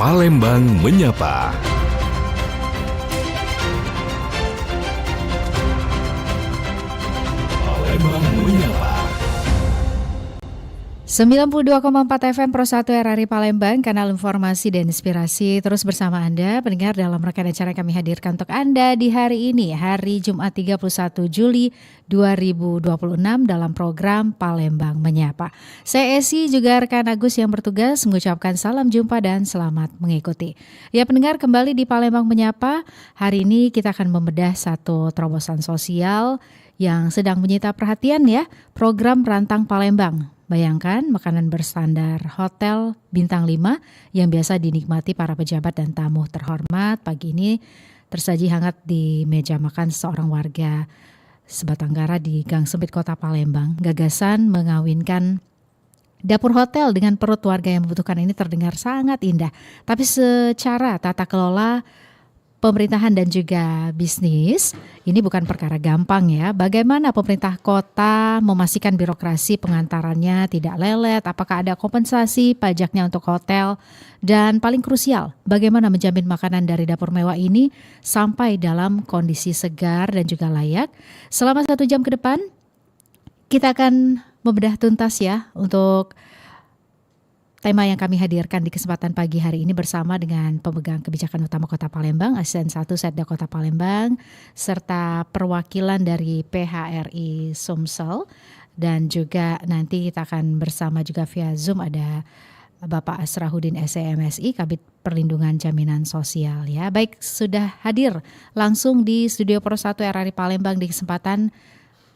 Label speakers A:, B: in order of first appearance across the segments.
A: Palembang Menyapa. Palembang Menyapa.
B: 92,4 FM Pro 1 RRI Palembang, kanal informasi dan inspirasi. Terus bersama Anda, pendengar dalam rangkaian acara yang kami hadirkan untuk Anda di hari ini, hari Jumat 31 Juli 2026 dalam program Palembang Menyapa. Saya Esi, juga rekan Agus yang bertugas mengucapkan salam jumpa dan selamat mengikuti. Ya pendengar, kembali di Palembang Menyapa. Hari ini kita akan membedah satu terobosan sosial yang sedang menyita perhatian ya, program Rantang Palembang. Bayangkan makanan berstandar hotel bintang 5 yang biasa dinikmati para pejabat dan tamu terhormat pagi ini tersaji hangat di meja makan seorang warga sebatang kara di Gang Sempit Kota Palembang. Gagasan mengawinkan dapur hotel dengan perut warga yang membutuhkan ini terdengar sangat indah. Tapi secara tata kelola pemerintahan dan juga bisnis, ini bukan perkara gampang ya. Bagaimana pemerintah kota memastikan birokrasi pengantarannya tidak lelet, apakah ada kompensasi pajaknya untuk hotel, dan paling krusial, bagaimana menjamin makanan dari dapur mewah ini sampai dalam kondisi segar dan juga layak. Selama 1 jam ke depan, kita akan membedah tuntas ya untuk tema yang kami hadirkan di kesempatan pagi hari ini bersama dengan pemegang kebijakan utama Kota Palembang, Asisten 1 Setda Kota Palembang, serta perwakilan dari PHRI Sumsel, dan juga nanti kita akan bersama juga via Zoom ada Bapak Asrahudin SEMSI, Kabid Perlindungan Jaminan Sosial ya. Baik, sudah hadir langsung di Studio Pro 1 RRI Palembang di kesempatan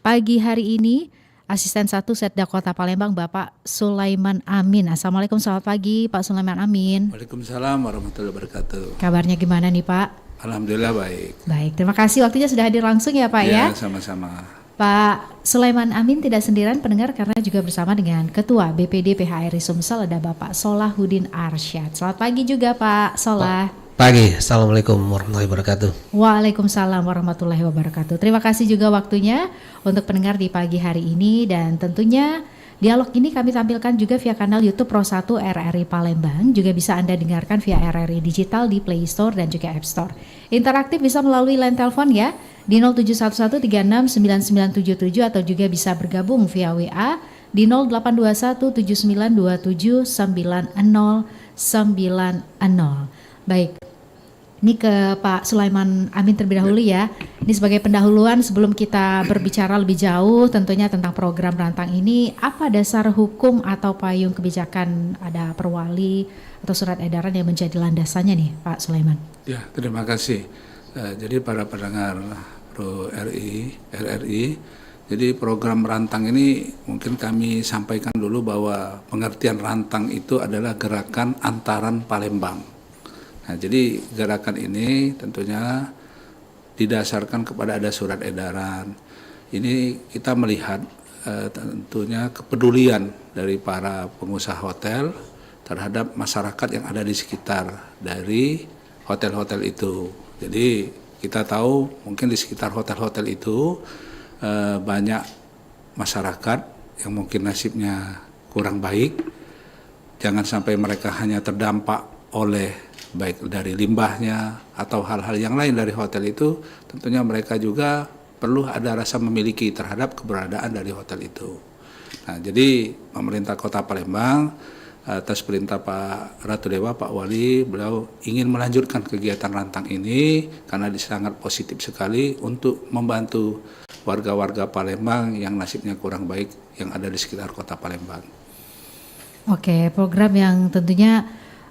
B: pagi hari ini Asisten 1 Setda Kota Palembang, Bapak Sulaiman Amin. Assalamualaikum, selamat pagi Pak Sulaiman Amin.
C: Waalaikumsalam warahmatullahi wabarakatuh.
B: Kabarnya gimana nih Pak?
C: Alhamdulillah baik.
B: Baik, terima kasih waktunya sudah hadir langsung ya Pak ya.
C: Ya, sama-sama.
B: Pak Sulaiman Amin tidak sendirian pendengar karena juga bersama dengan Ketua BPD PHRI Sumsel ada Bapak Solahuddin Arsyad. Selamat pagi juga Pak Solah.
D: Pagi, Assalamualaikum warahmatullahi wabarakatuh.
B: Waalaikumsalam warahmatullahi wabarakatuh. Terima kasih juga waktunya untuk pendengar di pagi hari ini, dan tentunya dialog ini kami tampilkan juga via kanal YouTube Pro 1 RRI Palembang. Juga bisa Anda dengarkan via RRI Digital di Play Store dan juga App Store. Interaktif bisa melalui line telepon ya di 0711369977 atau juga bisa bergabung via WA di 082179279090. Baik, ini ke Pak Sulaiman Amin terlebih dahulu ya. Ini sebagai pendahuluan sebelum kita berbicara lebih jauh tentunya tentang program Rantang ini, apa dasar hukum atau payung kebijakan, ada perwali atau surat edaran yang menjadi landasannya nih Pak Sulaiman?
C: Ya, terima kasih. Jadi para pendengar Pro RRI, jadi program Rantang ini mungkin kami sampaikan dulu bahwa pengertian Rantang itu adalah gerakan antaran Palembang. Nah, jadi gerakan ini tentunya didasarkan kepada ada surat edaran. Ini kita melihat tentunya kepedulian dari para pengusaha hotel terhadap masyarakat yang ada di sekitar dari hotel-hotel itu. Jadi kita tahu mungkin di sekitar hotel-hotel itu banyak masyarakat yang mungkin nasibnya kurang baik. Jangan sampai mereka hanya terdampak oleh baik dari limbahnya atau hal-hal yang lain dari hotel itu, tentunya mereka juga perlu ada rasa memiliki terhadap keberadaan dari hotel itu. Nah, jadi pemerintah Kota Palembang atas perintah Pak Ratu Dewa, Pak Wali, beliau ingin melanjutkan kegiatan Rantang ini karena sangat positif sekali untuk membantu warga-warga Palembang yang nasibnya kurang baik yang ada di sekitar Kota Palembang.
B: Oke, program yang tentunya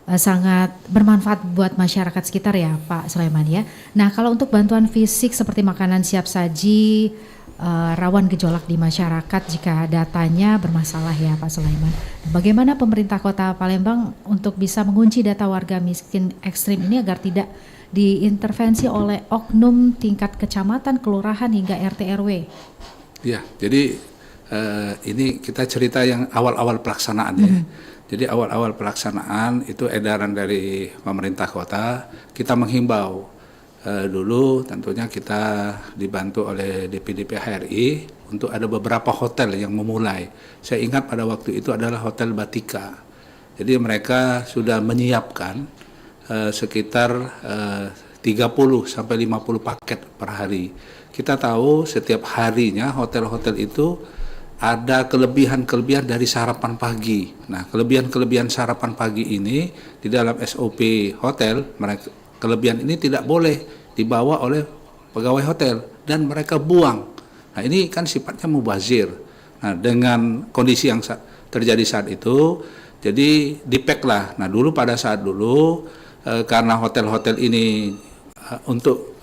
B: sangat bermanfaat buat masyarakat sekitar ya Pak Sulaiman ya. Nah, kalau untuk bantuan fisik seperti makanan siap saji rawan gejolak di masyarakat jika datanya bermasalah ya Pak Sulaiman. Bagaimana pemerintah Kota Palembang untuk bisa mengunci data warga miskin ekstrim ini agar tidak diintervensi oleh oknum tingkat kecamatan, kelurahan hingga RT RW?
C: Ya, jadi ini kita cerita yang awal-awal pelaksanaan ya. Jadi awal-awal pelaksanaan itu edaran dari pemerintah kota, kita menghimbau dulu tentunya kita dibantu oleh DPD PHRI untuk ada beberapa hotel yang memulai. Saya ingat pada waktu itu adalah Hotel Batika. Jadi mereka sudah menyiapkan sekitar 30 sampai 50 paket per hari. Kita tahu setiap harinya hotel-hotel itu ada kelebihan-kelebihan dari sarapan pagi. Nah, kelebihan-kelebihan sarapan pagi ini di dalam SOP hotel, mereka kelebihan ini tidak boleh dibawa oleh pegawai hotel dan mereka buang. Nah, ini kan sifatnya mubazir. Nah, dengan kondisi yang terjadi saat itu, jadi di-pack lah. Nah, dulu pada saat dulu karena hotel-hotel ini untuk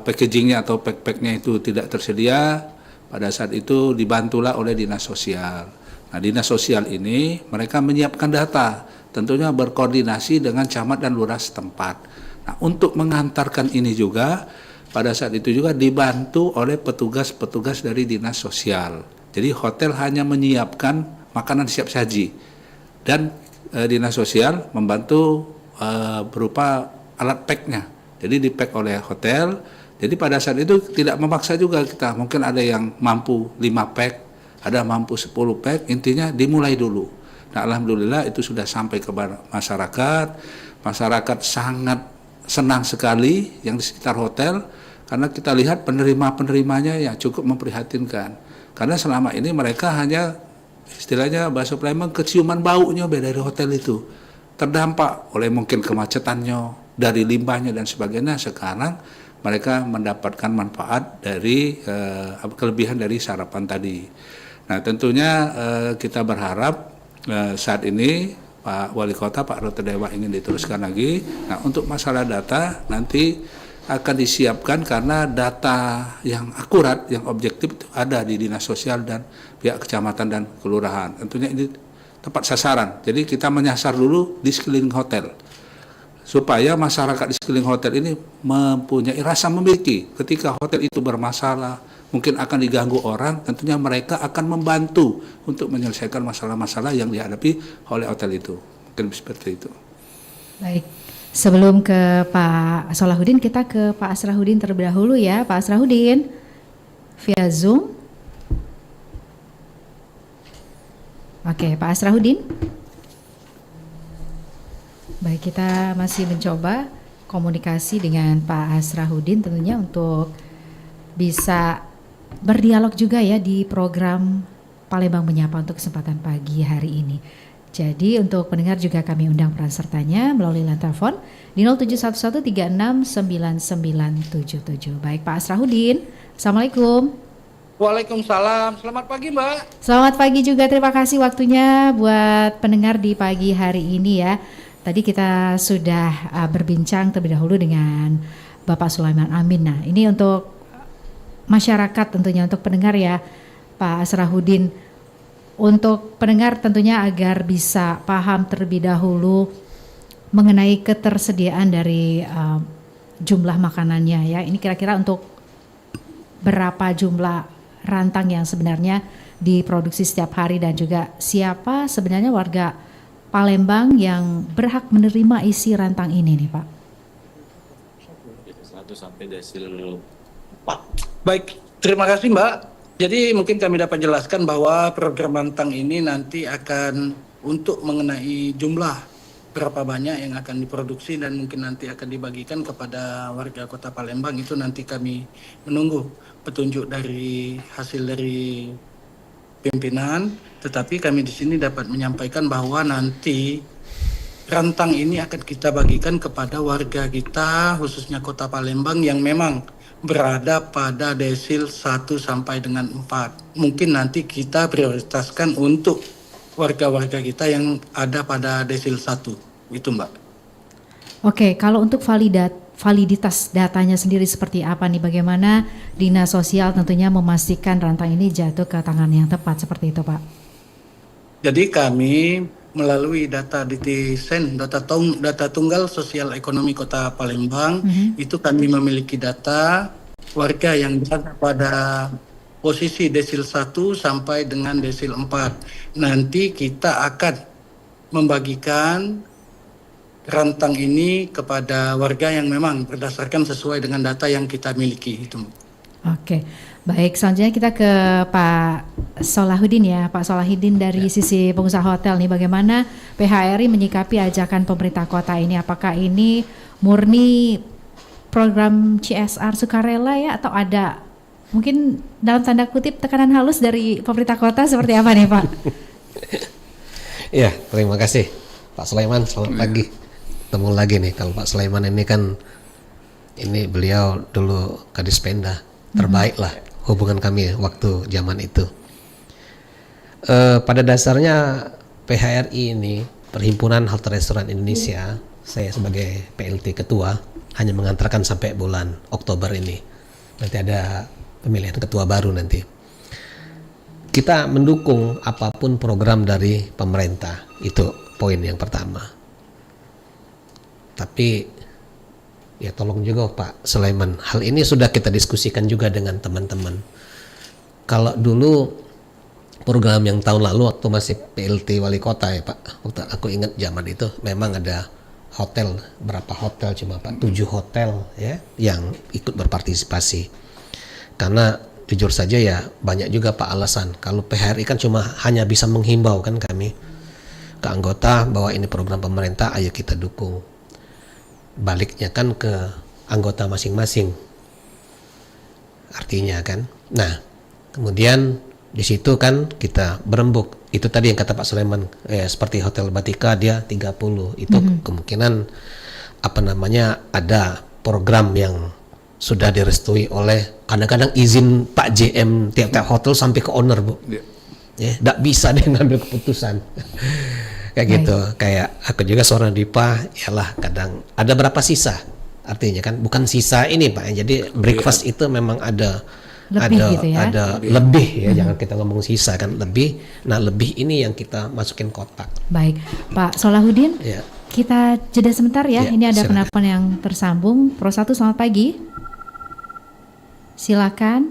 C: packagingnya atau pack-packnya itu tidak tersedia, pada saat itu dibantulah oleh dinas sosial. Nah, dinas sosial ini mereka menyiapkan data, tentunya berkoordinasi dengan camat dan lurah setempat. Nah, untuk mengantarkan ini juga pada saat itu juga dibantu oleh petugas-petugas dari dinas sosial. Jadi hotel hanya menyiapkan makanan siap saji dan dinas sosial membantu berupa alat packnya. Jadi di-pack oleh hotel. Jadi pada saat itu tidak memaksa juga kita. Mungkin ada yang mampu 5 pack, ada mampu 10 pack, intinya dimulai dulu. Nah, alhamdulillah itu sudah sampai ke masyarakat. Masyarakat sangat senang sekali yang di sekitar hotel karena kita lihat penerima-penerimanya yang cukup memprihatinkan. Karena selama ini mereka hanya istilahnya bahasa Palembang keciuman baunya dari hotel itu. Terdampak oleh mungkin kemacetannya, dari limbahnya dan sebagainya. Sekarang mereka mendapatkan manfaat dari kelebihan dari sarapan tadi. Nah, tentunya kita berharap saat ini Pak Wali Kota, Pak Rote Dewa ingin diteruskan lagi. Nah, untuk masalah data nanti akan disiapkan karena data yang akurat, yang objektif itu ada di dinas sosial dan pihak kecamatan dan kelurahan. Tentunya ini tepat sasaran. Jadi kita menyasar dulu di sekeliling hotel supaya masyarakat di sekeliling hotel ini mempunyai rasa memiliki. Ketika hotel itu bermasalah, mungkin akan diganggu orang, tentunya mereka akan membantu untuk menyelesaikan masalah-masalah yang dihadapi oleh hotel itu. Mungkin seperti itu.
B: Baik, sebelum ke Pak Solahuddin, kita ke Pak Asrahuddin terlebih dahulu ya. Pak Asrahuddin, via Zoom. Oke, Pak Asrahuddin. Baik, kita masih mencoba komunikasi dengan Pak Asrahuddin tentunya untuk bisa berdialog juga ya di program Palembang Menyapa untuk kesempatan pagi hari ini. Jadi untuk pendengar juga kami undang peran sertanya melalui line telepon di 0711369977. Baik, Pak Asrahuddin, Assalamualaikum.
E: Waalaikumsalam, selamat pagi Mbak.
B: Selamat pagi juga, terima kasih waktunya buat pendengar di pagi hari ini ya. Tadi kita sudah berbincang terlebih dahulu dengan Bapak Sulaiman Amin. Nah, ini untuk masyarakat tentunya, untuk pendengar ya Pak Asrahuddin. Untuk pendengar tentunya agar bisa paham terlebih dahulu mengenai ketersediaan dari jumlah makanannya ya. Ini kira-kira untuk berapa jumlah rantang yang sebenarnya diproduksi setiap hari dan juga siapa sebenarnya warga Palembang yang berhak menerima isi rantang ini nih Pak?
E: 1 sampai desil 4. Baik, terima kasih Mbak. Jadi mungkin kami dapat jelaskan bahwa program rantang ini nanti akan untuk mengenai jumlah berapa banyak yang akan diproduksi dan mungkin nanti akan dibagikan kepada warga Kota Palembang, itu nanti kami menunggu petunjuk dari hasil dari pimpinan, tetapi kami di sini dapat menyampaikan bahwa nanti rantang ini akan kita bagikan kepada warga kita khususnya Kota Palembang yang memang berada pada desil 1 sampai dengan 4. Mungkin nanti kita prioritaskan untuk warga-warga kita yang ada pada desil 1. Itu Mbak.
B: Oke, kalau untuk validitas datanya sendiri seperti apa nih? Bagaimana Dinas Sosial tentunya memastikan rantang ini jatuh ke tangan yang tepat seperti itu Pak?
E: Jadi kami melalui data DTSEN, data tunggal sosial ekonomi Kota Palembang, itu kami memiliki data warga yang berada pada posisi desil 1 sampai dengan desil 4. Nanti kita akan membagikan rantang ini kepada warga yang memang berdasarkan sesuai dengan data yang kita miliki itu.
B: Oke, baik. Selanjutnya kita ke Pak Solahuddin ya. Pak Solahuddin dari sisi pengusaha hotel nih, bagaimana PHRI menyikapi ajakan pemerintah kota ini? Apakah ini murni program CSR sukarela ya, atau ada mungkin dalam tanda kutip tekanan halus dari pemerintah kota seperti apa nih Pak?
D: Ya, terima kasih Pak Sulaiman, selamat pagi. Ketemu lagi nih, kalau Pak Sulaiman ini kan, ini beliau dulu Kadis Penda, terbaik lah hubungan kami waktu zaman itu. Pada dasarnya PHRI ini, Perhimpunan Hotel Restoran Indonesia, saya sebagai PLT ketua hanya mengantarkan sampai bulan Oktober ini. Nanti ada pemilihan ketua baru nanti. Kita mendukung apapun program dari pemerintah, itu poin yang pertama. Tapi ya tolong juga Pak Sulaiman, hal ini sudah kita diskusikan juga dengan teman-teman. Kalau dulu program yang tahun lalu waktu masih PLT wali kota ya Pak, waktu aku ingat zaman itu memang ada hotel, berapa hotel cuma Pak, 7 hotel ya yang ikut berpartisipasi. Karena jujur saja ya banyak juga Pak alasan, kalau PHRI kan cuma hanya bisa menghimbau kan kami ke anggota bahwa ini program pemerintah, ayo kita dukung. Baliknya kan ke anggota masing-masing, artinya kan. Nah, kemudian di situ kan kita berembuk. Itu tadi yang kata Pak Sulaiman, seperti Hotel Batika dia 30. Itu kemungkinan ada program yang sudah direstui oleh, kadang-kadang izin Pak JM tiap-tiap hotel sampai ke owner Bu. Ya, tidak bisa dia ngambil keputusan. Kayak gitu, kayak aku juga seorang Dipa, yalah kadang ada berapa sisa, artinya kan bukan sisa ini Pak, jadi breakfast itu memang ada lebih gitu ya? Ada lebih ya, jangan kita ngomong sisa kan, lebih. Nah lebih ini yang kita masukin kotak.
B: Baik, Pak Solahuddin,
D: Ya.
B: kita jeda sebentar ya. Ini ada
D: silakan.
B: penelpon yang tersambung. Pro 1 selamat pagi. Silakan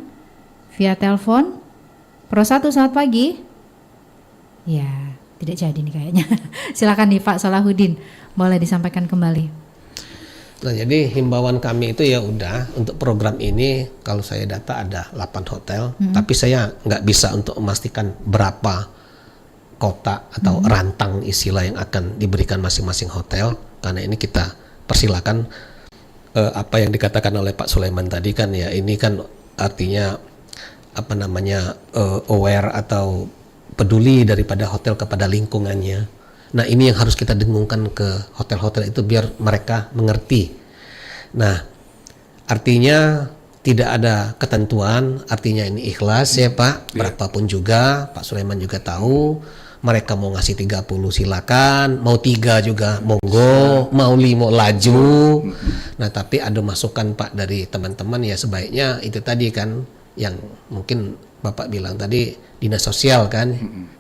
B: via telepon. Pro 1 selamat pagi. Ya, tidak jadi nih kayaknya. Silakan nih Pak Solahuddin, boleh disampaikan kembali.
D: Nah jadi himbauan kami itu ya udah, untuk program ini kalau saya data ada 8 hotel, tapi saya nggak bisa untuk memastikan berapa kota atau rantang istilah yang akan diberikan masing-masing hotel, karena ini kita persilakan apa yang dikatakan oleh Pak Sulaiman tadi kan ya, ini kan artinya aware atau peduli daripada hotel kepada lingkungannya. Nah ini yang harus kita dengungkan ke hotel-hotel itu biar mereka mengerti. Nah artinya tidak ada ketentuan, artinya ini ikhlas ya Pak, berapapun juga. Pak Sulaiman juga tahu, mereka mau ngasih 30 silakan, mau 3 juga monggo, mau 5 laju. Nah tapi ada masukan Pak dari teman-teman ya, sebaiknya itu tadi kan yang mungkin Bapak bilang tadi dinas sosial kan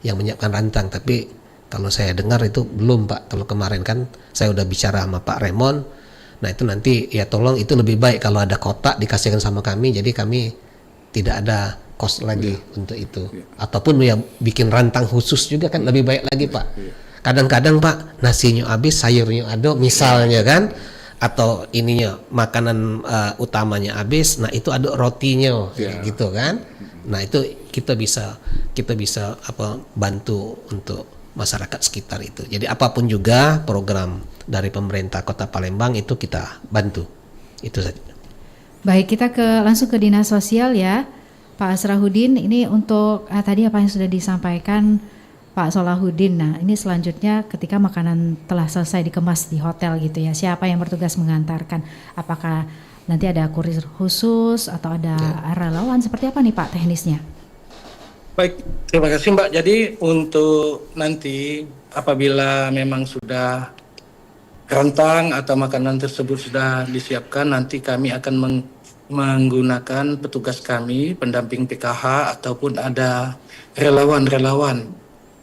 D: yang menyiapkan rantang, tapi kalau saya dengar itu belum Pak. Kalau kemarin kan saya udah bicara sama Pak Raymond. Nah itu nanti ya tolong itu lebih baik kalau ada kotak dikasihkan sama kami, jadi kami tidak ada cost lagi untuk itu. Ataupun ya bikin rantang khusus juga kan lebih baik lagi Pak. Kadang-kadang Pak nasinya habis, sayurnya ada misalnya kan, atau ininya makanan utamanya habis, nah itu ada rotinya gitu kan. Nah itu kita bisa bantu untuk masyarakat sekitar itu. Jadi apapun juga program dari pemerintah Kota Palembang itu kita bantu. Itu saja.
B: Baik, kita langsung ke dinas sosial ya, Pak Asrahuddin. Ini untuk tadi apa yang sudah disampaikan Pak Solahuddin. Nah ini selanjutnya ketika makanan telah selesai dikemas di hotel gitu ya, siapa yang bertugas mengantarkan? Apakah nanti ada kurir khusus atau ada relawan, seperti apa nih Pak teknisnya?
E: Baik, terima kasih Mbak. Jadi untuk nanti apabila memang sudah rantang atau makanan tersebut sudah disiapkan, nanti kami akan menggunakan petugas kami, pendamping PKH ataupun ada relawan-relawan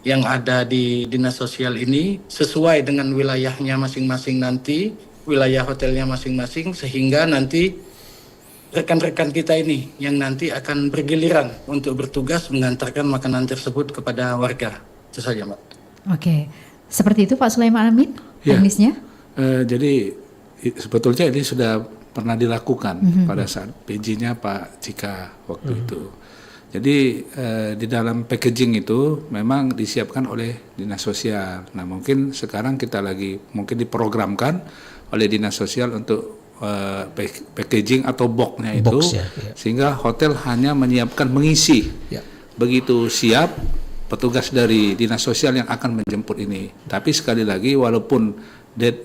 E: yang ada di dinas sosial ini sesuai dengan wilayahnya masing-masing nanti, wilayah hotelnya masing-masing, sehingga nanti rekan-rekan kita ini yang nanti akan bergiliran untuk bertugas mengantarkan makanan tersebut kepada warga. Itu saja Mbak.
B: Oke, seperti itu Pak Sulaiman Amin
C: Ya.
B: teknisnya?
C: Jadi sebetulnya ini sudah pernah dilakukan pada saat PJ-nya Pak Cika waktu itu. Jadi di dalam packaging itu memang disiapkan oleh Dinas Sosial. Nah mungkin sekarang kita lagi mungkin diprogramkan oleh Dinas Sosial untuk packaging atau box-nya itu,
D: Box-nya, ya.
C: sehingga hotel hanya menyiapkan mengisi.
D: Ya.
C: Begitu siap, petugas dari Dinas Sosial yang akan menjemput ini. Tapi sekali lagi walaupun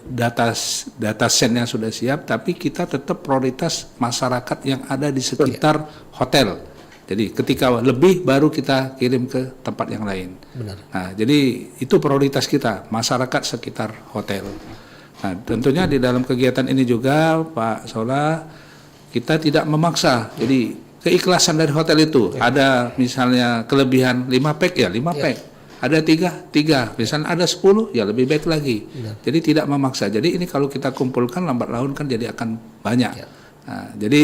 C: data setnya sudah siap, tapi kita tetap prioritas masyarakat yang ada di sekitar hotel. Jadi ketika lebih baru kita kirim ke tempat yang lain.
D: Benar.
C: Nah, jadi itu prioritas kita, masyarakat sekitar hotel. Nah, tentunya di dalam kegiatan ini juga Pak Sola, kita tidak memaksa. Jadi keikhlasan dari hotel itu, ada misalnya kelebihan 5 pack ya 5 pack. Ada 3, misalnya ada 10 ya lebih baik lagi. Jadi tidak memaksa. Jadi ini kalau kita kumpulkan lambat laun kan jadi akan banyak. Nah, jadi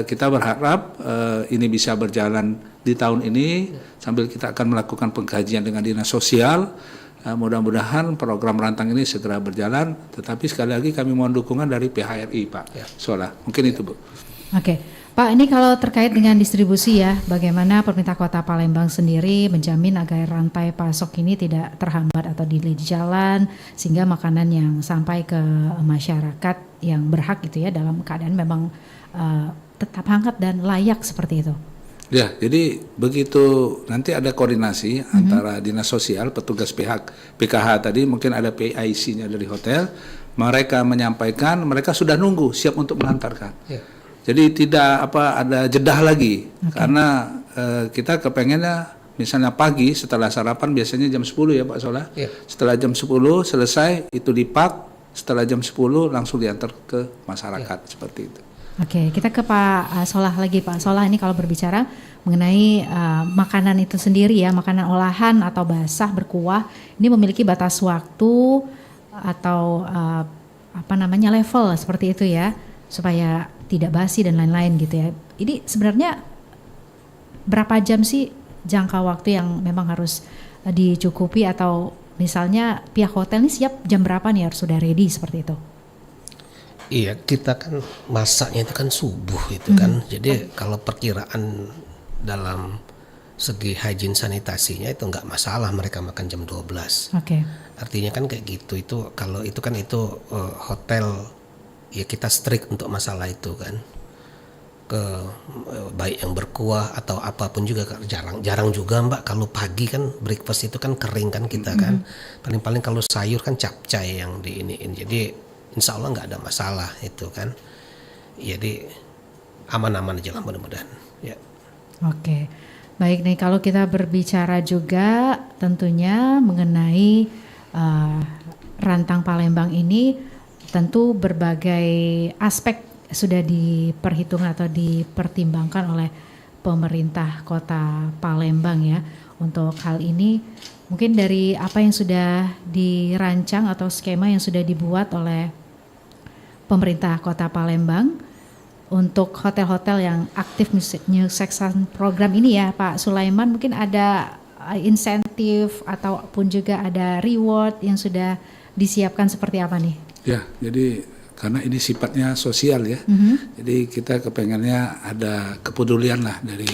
C: kita berharap ini bisa berjalan di tahun ini sambil kita akan melakukan pengkajian dengan Dinas Sosial. Mudah-mudahan program rantang ini segera berjalan. Tetapi sekali lagi kami mohon dukungan dari pihak RI Pak Sola. Mungkin itu Bu.
B: Oke, Pak, ini kalau terkait dengan distribusi ya, bagaimana pemerintah Kota Palembang sendiri menjamin agar rantai pasok ini tidak terhambat atau delay di jalan, sehingga makanan yang sampai ke masyarakat yang berhak gitu ya dalam keadaan memang tetap hangat dan layak seperti itu.
C: Ya, jadi begitu nanti ada koordinasi antara Dinas Sosial, petugas pihak PKH tadi, mungkin ada PIC-nya dari hotel, mereka menyampaikan, mereka sudah nunggu siap untuk mengantarkan. Jadi tidak ada jedah lagi, karena kita kepengennya misalnya pagi setelah sarapan biasanya jam 10 ya Pak Sola. Setelah jam 10 selesai itu dipak, setelah jam 10 langsung diantar ke masyarakat seperti itu.
B: Oke, kita ke Pak Solah lagi. Pak Solah, ini kalau berbicara mengenai makanan itu sendiri ya, makanan olahan atau basah berkuah, ini memiliki batas waktu atau level seperti itu ya, supaya tidak basi dan lain-lain gitu ya. Ini sebenarnya berapa jam sih jangka waktu yang memang harus dicukupi, atau misalnya pihak hotel ini siap jam berapa nih harus sudah ready seperti itu?
D: Iya, kita kan masaknya itu kan subuh itu kan. Jadi kalau perkiraan dalam segi hygiene sanitasinya itu nggak masalah mereka makan jam 12. Artinya kan kayak gitu. Itu kalau itu kan hotel ya kita strict untuk masalah itu kan. Baik yang berkuah atau apapun juga jarang juga Mbak, kalau pagi kan breakfast itu kan kering kan kita kan. Paling-paling kalau sayur kan capcay yang diiniin. Jadi insya Allah nggak ada masalah itu kan. Jadi aman-aman aja lah mudah-mudahan. Ya.
B: Oke, baik nih, kalau kita berbicara juga tentunya mengenai Rantang Palembang ini, tentu berbagai aspek sudah diperhitungkan atau dipertimbangkan oleh pemerintah Kota Palembang ya. Untuk hal ini mungkin dari apa yang sudah dirancang atau skema yang sudah dibuat oleh pemerintah Kota Palembang untuk hotel-hotel yang aktif New Succession Program ini ya Pak Sulaiman, mungkin ada insentif ataupun juga ada reward yang sudah disiapkan seperti apa nih? Ya,
C: jadi karena ini sifatnya sosial ya, jadi kita kepengennya ada kepedulian lah dari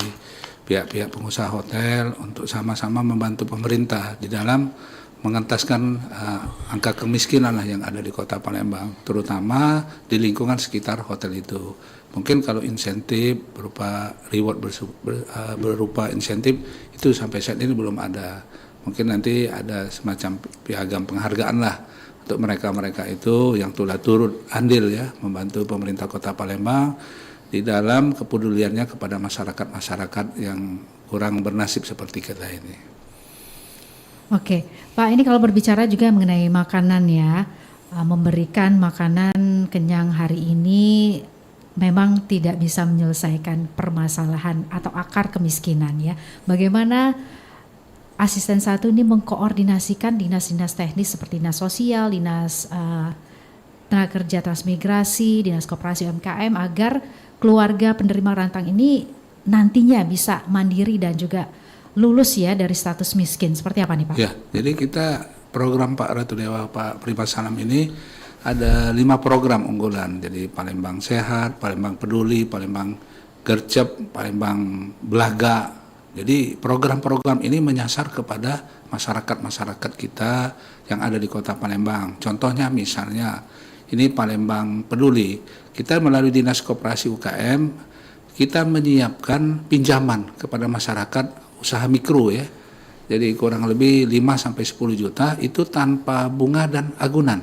C: pihak-pihak pengusaha hotel untuk sama-sama membantu pemerintah di dalam mengentaskan angka kemiskinan lah yang ada di Kota Palembang, terutama di lingkungan sekitar hotel itu. Mungkin kalau insentif berupa reward berupa insentif itu sampai saat ini belum ada. Mungkin nanti ada semacam piagam penghargaan lah untuk mereka-mereka itu yang telah turut andil ya membantu pemerintah Kota Palembang di dalam kepeduliannya kepada masyarakat-masyarakat yang kurang bernasib seperti kita ini.
B: Oke, Pak, ini kalau berbicara juga mengenai makanan ya, memberikan makanan kenyang hari ini memang tidak bisa menyelesaikan permasalahan atau akar kemiskinan ya. Bagaimana Asisten 1 ini mengkoordinasikan dinas-dinas teknis seperti Dinas Sosial, Dinas Tenaga Kerja Transmigrasi, Dinas Koperasi UMKM agar keluarga penerima rantang ini nantinya bisa mandiri dan juga lulus ya dari status miskin. Seperti apa nih Pak?
C: Ya, jadi kita program Pak Ratu Dewa Pak Primas Salam ini ada 5 program unggulan. Jadi Palembang Sehat, Palembang Peduli, Palembang Gercep, Palembang Belaga. Jadi program-program ini menyasar kepada masyarakat-masyarakat kita yang ada di Kota Palembang. Contohnya misalnya ini Palembang Peduli. Kita melalui Dinas Koperasi UKM kita menyiapkan pinjaman kepada masyarakat usaha mikro ya. Jadi kurang lebih 5 sampai 10 juta itu tanpa bunga dan agunan.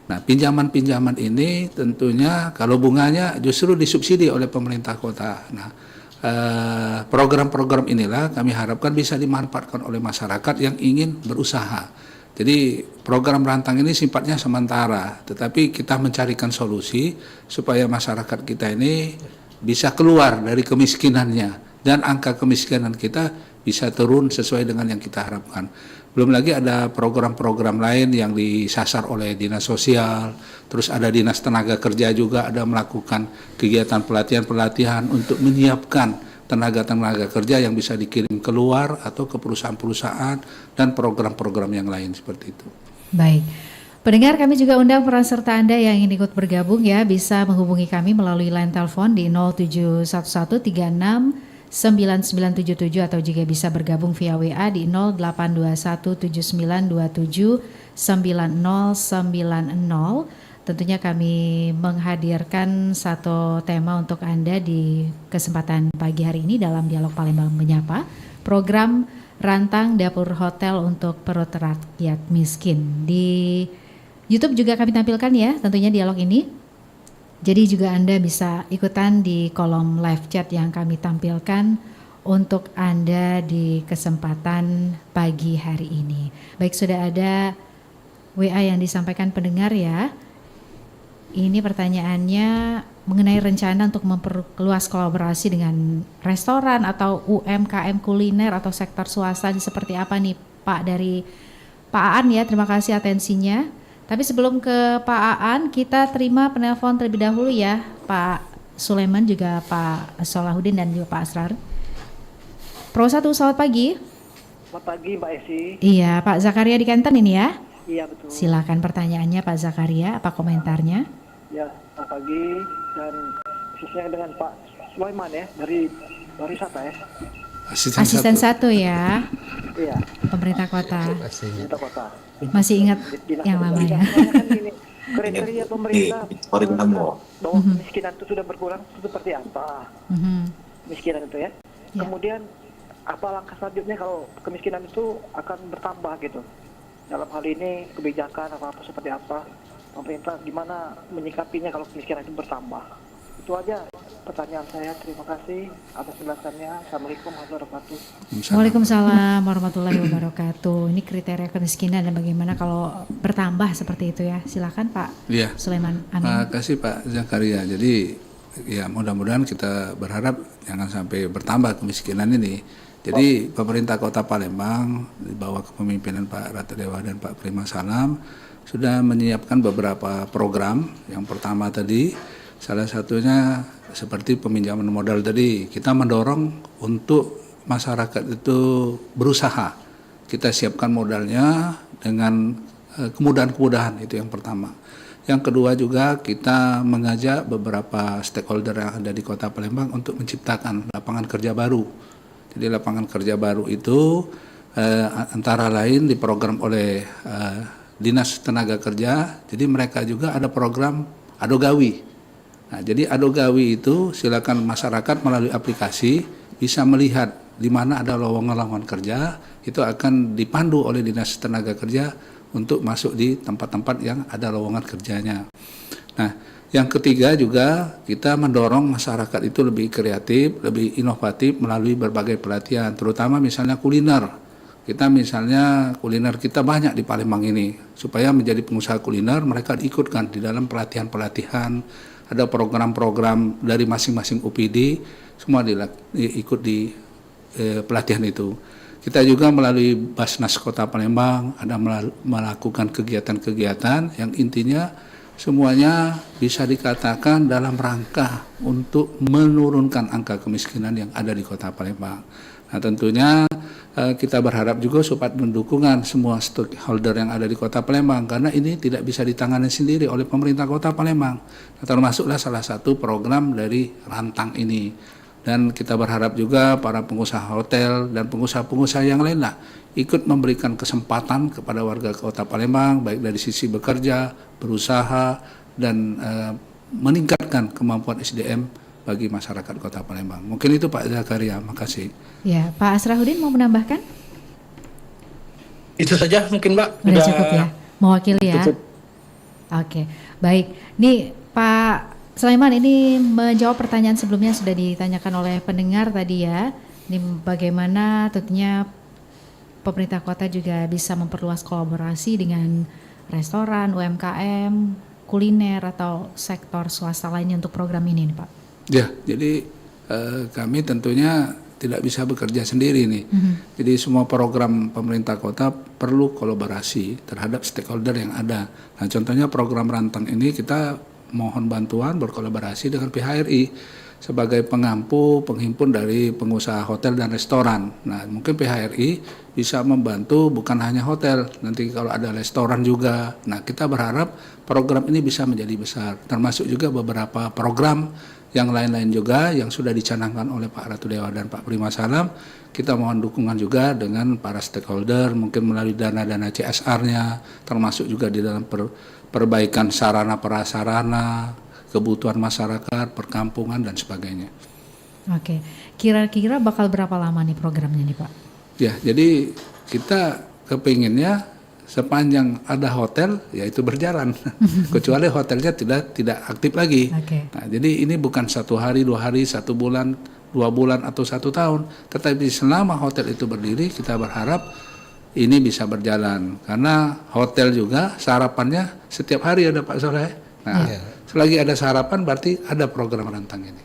C: Nah, pinjaman-pinjaman ini tentunya kalau bunganya justru disubsidi oleh pemerintah kota. Nah, program-program inilah kami harapkan bisa dimanfaatkan oleh masyarakat yang ingin berusaha. Jadi program rantang ini sifatnya sementara, tetapi kita mencarikan solusi supaya masyarakat kita ini bisa keluar dari kemiskinannya dan angka kemiskinan kita bisa turun sesuai dengan yang kita harapkan. Belum lagi ada program-program lain yang disasar oleh Dinas Sosial, terus ada Dinas Tenaga Kerja juga ada melakukan kegiatan pelatihan-pelatihan untuk menyiapkan tenaga-tenaga kerja yang bisa dikirim keluar atau ke perusahaan-perusahaan dan program-program yang lain seperti itu.
B: Baik. Pendengar, kami juga undang peran serta Anda yang ingin ikut bergabung ya, bisa menghubungi kami melalui line telepon di 071136 9977 atau jika bisa bergabung via WA di 082179279090. Tentunya kami menghadirkan satu tema untuk Anda di kesempatan pagi hari ini dalam Dialog Palembang Menyapa, program Rantang Dapur Hotel untuk Perut Rakyat Miskin. Di YouTube juga kami tampilkan ya tentunya dialog ini. Jadi juga Anda bisa ikutan di kolom live chat yang kami tampilkan untuk Anda di kesempatan pagi hari ini. Baik, sudah ada WA yang disampaikan pendengar ya. Ini pertanyaannya mengenai rencana untuk memperluas kolaborasi dengan restoran atau UMKM kuliner atau sektor swasta seperti apa nih Pak, dari Pak Aan ya, terima kasih atensinya. Tapi sebelum ke Pak Aan, kita terima penelpon terlebih dahulu ya, Pak Sulaiman juga Pak Solahuddin dan juga Pak Asrar. Pro 1, selamat pagi.
F: Selamat pagi Mbak Esi.
B: Iya, Pak Zakaria di Kanton ini ya.
F: Iya betul.
B: Silakan pertanyaannya Pak Zakaria, apa komentarnya?
F: Ya, selamat pagi dan khususnya dengan Pak Sulaiman ya dari Pariwisata ya.
B: Asisten satu ya.
F: Iya.
B: Pemerintah kota.
F: Pemerintah kota.
B: Masih ingat yang lama ya.
F: Kriteria pemerintah bahwa kemiskinan itu sudah berkurang seperti apa? Kemiskinan itu ya. Kemudian apa langkah selanjutnya kalau kemiskinan itu akan bertambah gitu? Dalam hal ini kebijakan apa seperti apa? Pemerintah gimana menyikapinya kalau kemiskinan itu bertambah? Itu aja pertanyaan saya. Terima kasih atas penjelasannya. Assalamualaikum warahmatullahi wabarakatuh.
B: Waalaikumsalam warahmatullahi wabarakatuh. Ini kriteria kemiskinan dan bagaimana kalau bertambah seperti itu ya. Silakan Pak Sulaiman. Amin.
C: Terima kasih Pak Zakaria. Jadi ya mudah-mudahan kita berharap jangan sampai bertambah kemiskinan ini. Jadi pemerintah Kota Palembang di bawah kepemimpinan Pak Ratu Dewa dan Pak Prima Salam sudah menyiapkan beberapa program. Yang pertama tadi salah satunya seperti peminjaman modal tadi, kita mendorong untuk masyarakat itu berusaha. Kita siapkan modalnya dengan kemudahan-kemudahan, itu yang pertama. Yang kedua juga kita mengajak beberapa stakeholder yang ada di Kota Palembang untuk menciptakan lapangan kerja baru. Jadi lapangan kerja baru itu antara lain diprogram oleh Dinas Tenaga Kerja. Jadi mereka juga ada program Adogawi. Nah, jadi Adogawi itu silakan masyarakat melalui aplikasi bisa melihat di mana ada lowongan-lowongan kerja, itu akan dipandu oleh Dinas Tenaga Kerja untuk masuk di tempat-tempat yang ada lowongan kerjanya. Nah, yang ketiga juga kita mendorong masyarakat itu lebih kreatif, lebih inovatif melalui berbagai pelatihan, terutama misalnya kuliner. Kita misalnya kuliner kita banyak di Palembang ini, supaya menjadi pengusaha kuliner mereka diikutkan di dalam pelatihan-pelatihan. Ada program-program dari masing-masing UPD, semua ikut di pelatihan itu. Kita juga melalui Basnas Kota Palembang ada melakukan kegiatan-kegiatan yang intinya semuanya bisa dikatakan dalam rangka untuk menurunkan angka kemiskinan yang ada di Kota Palembang. Nah tentunya kita berharap juga support dan dukungan semua stakeholder yang ada di Kota Palembang, karena ini tidak bisa ditangani sendiri oleh pemerintah Kota Palembang. Nah, termasuklah salah satu program dari Rantang ini. Dan kita berharap juga para pengusaha hotel dan pengusaha-pengusaha yang lain ikut memberikan kesempatan kepada warga Kota Palembang, baik dari sisi bekerja, berusaha, dan meningkatkan kemampuan SDM bagi masyarakat Kota Palembang. Mungkin itu Pak Zakaria, makasih.
B: Ya, Pak Asrahuddin mau menambahkan?
E: Itu saja mungkin Mbak.
B: Sudah cukup ya, mewakili ya.
E: Cukup.
B: Oke, baik. Nih Pak Sulaiman, ini menjawab pertanyaan sebelumnya sudah ditanyakan oleh pendengar tadi ya. Ini bagaimana tentunya pemerintah kota juga bisa memperluas kolaborasi dengan restoran, UMKM, kuliner atau sektor swasta lainnya untuk program ini nih Pak.
C: Ya, jadi kami tentunya tidak bisa bekerja sendiri nih. Jadi semua program pemerintah kota perlu kolaborasi terhadap stakeholder yang ada. Nah, contohnya program Rantang ini kita mohon bantuan berkolaborasi dengan pihak RI sebagai pengampu, penghimpun dari pengusaha hotel dan restoran. Nah, mungkin pihak RI bisa membantu bukan hanya hotel, nanti kalau ada restoran juga. Nah, kita berharap program ini bisa menjadi besar, termasuk juga beberapa program yang lain-lain juga yang sudah dicanangkan oleh Pak Ratu Dewa dan Pak Prima Salam. Kita mohon dukungan juga dengan para stakeholder, mungkin melalui dana-dana CSR-nya, termasuk juga di dalam perbaikan sarana prasarana, kebutuhan masyarakat, perkampungan, dan sebagainya.
B: Oke, kira-kira bakal berapa lama nih programnya nih Pak?
C: Ya, jadi kita kepinginnya sepanjang ada hotel, yaitu berjalan. Kecuali hotelnya tidak aktif lagi.
B: Oke.
C: Nah, jadi ini bukan 1 hari, 2 hari, 1 bulan, 2 bulan, atau 1 tahun. Tetapi selama hotel itu berdiri, kita berharap ini bisa berjalan. Karena hotel juga sarapannya setiap hari ada Pak Soleh. Nah, selagi ada sarapan berarti ada program Rantang ini.